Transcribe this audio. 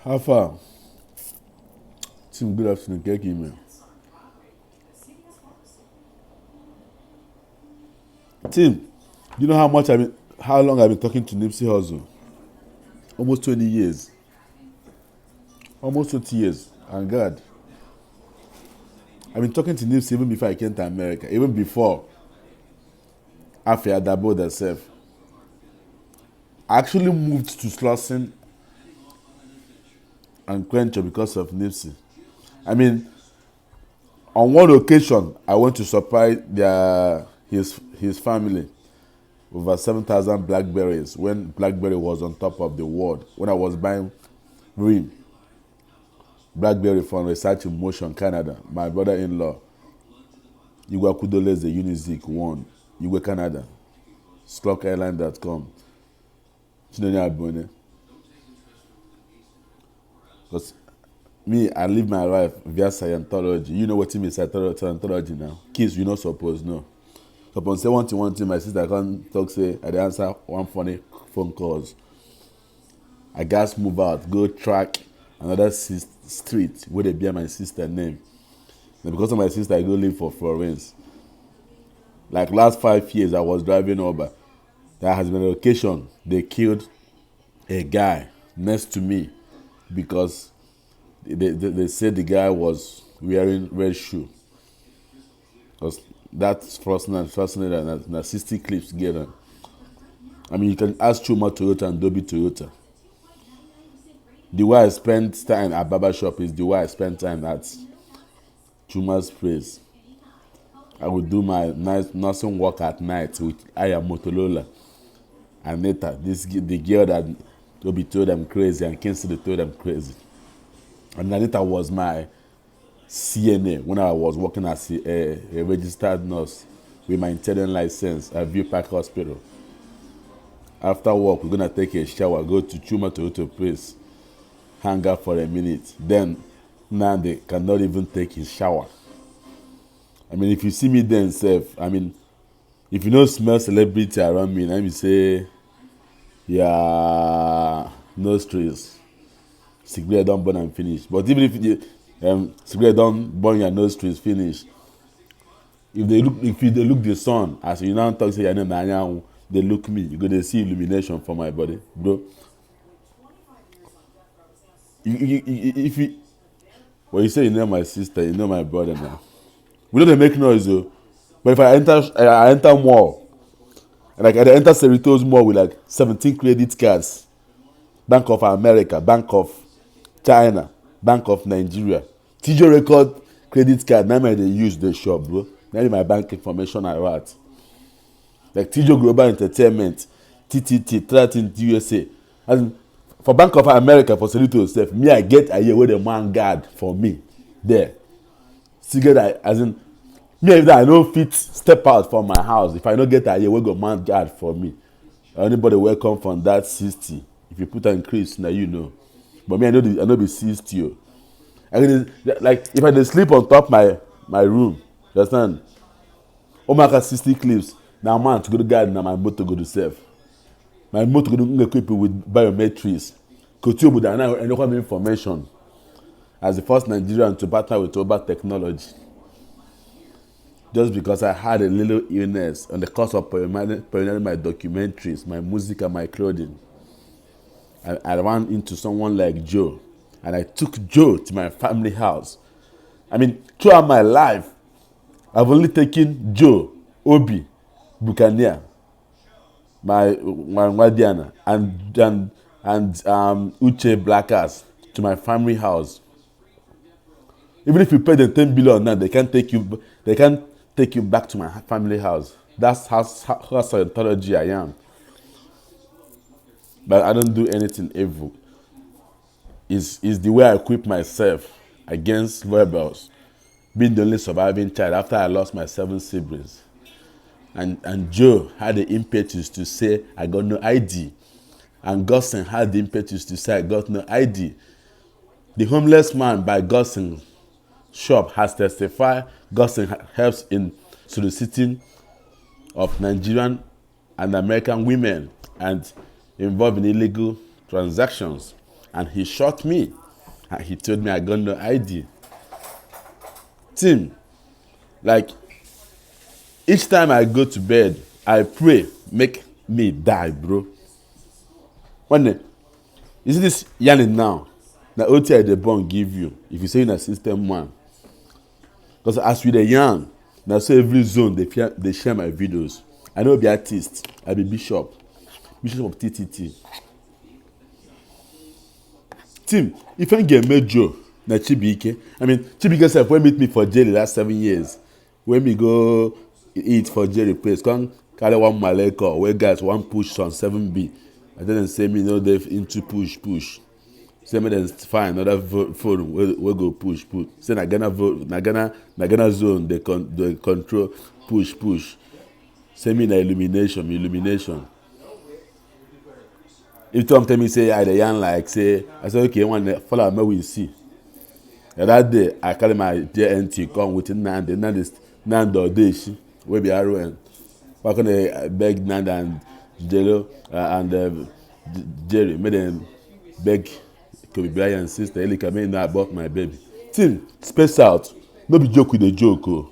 How far? Tim, good afternoon. Get email. Tim, you know how long I've been talking to Nipsey Hussle? Almost 20 years. Almost 20 years. And God, I've been talking to Nipsey even before I came to America. Even before Afia Dabo herself. I actually moved to Slauson and Quencher because of Nipsey. I mean, on one occasion, I went to surprise his family over 7,000 Blackberries when Blackberry was on top of the world. When I was buying Rim, Blackberry from Research in Motion, Canada. My brother-in-law, Igwe Kudoleze Unizik 1, Igwe Canada, SclockAirline.com. Chinonye Abone. Because me, I live my life via Scientology. You know what is Scientology now? Kids, you not suppose know. So upon say one thing, my sister can't talk, say, I answer one funny phone calls. I guys move out, go track another street where they bear my sister name. And because of my sister, I go live for Florence. Like last 5 years, I was driving over. There has been an occasion they killed a guy next to me because they said the guy was wearing red shoe. Because that's fascinating and 60 clips together. I mean, you can ask Chuma Toyota and Dobby Toyota. The way I spent time at Barber Shop is the way I spent time at Chuma's place. I would do my nice nursing work at night with Aya Motorola and Neta. The girl that Dobby told them crazy and Kinsley told them crazy. And Anita was my CNA when I was working as a registered nurse with my internal license at View Park Hospital. After work, we're going to take a shower, go to Chuma Toyota place, hang out for a minute. Then, now they cannot even take his shower. I mean, if you see me then, I mean, if you don't smell celebrity around me, let me say, yeah, no stress. Cigarette don't burn and finish. But even if you cigarette don't burn your nose to finish, if they look the sun, as you now talk say they look me, you go to see illumination for my body, bro. If you well, you say you know my sister, you know my brother now. We don't make noise though. But if I enter mall, like I enter Cerritos mall with like 17 credit cards, Bank of America, Bank of China, Bank of Nigeria, TJ Record credit card. Now they use the shop, bro. Now my bank information I write. Like TJ Global Entertainment, TTT, Tratin USA. And for Bank of America, for Cerritos itself, me I get a year where the man guard for me there. Cigarette, as in me if I no fit step out from my house if I don't get a year where go man guard for me. Anybody welcome from that 60. If you put an increase, now you know. But me, I know be 60. Like if I just sleep on top my room, you understand? Omaka 60 clips. Now man to go to guard now my motor go to save. My motor go to equip it with biometrics. Couture with an information as the first Nigerian to partner with Oba Technology. Just because I had a little illness on the course of pioneering my documentaries, my music and my clothing. I ran into someone like Joe, and I took Joe to my family house. I mean, throughout my life, I've only taken Joe, Obi, Buccaneer, my Wadiana, and Uche Blackass to my family house. Even if you pay them 10 billion now, they can't take you back to my family house. That's how Scientology I am. But I don't do anything evil. It's the way I equip myself against rebels. Being the only surviving child after I lost my 7 siblings. And Joe had the impetus to say, I got no ID. And Gosson had the impetus to say, I got no ID. The homeless man by Gosson shop has testified Gosson helps in soliciting of Nigerian and American women and involved in illegal transactions. and he shot me. And he told me I got no ID. Tim, like, each time I go to bed, I pray, make me die, bro. You see this yarning now, the OTI the bond give you, if you say in a system man. Because as with the yarn, now so every zone they share my videos. I know be artist, I be bishop of TTT. Tim, if I get major, na Chibike. I mean, Chibike self when meet me for jail the last 7 years. When we go eat for Jerry place, come carry one maleko, where guys one push on 7B. And then say me no they into push. Say me then find another phone we go push. Say na Ghana zone they control push. Say me na illumination. If Tom tell me say I the young like say I say okay one follow me we see. And that day I carry my JNT come with Nando Deshi we be RN. Back on the beg Nanda and Jello and Jerry made them beg Kobe Bryant sister Elika may know about my baby. Tim, space out. No be joke with the joke. Oh.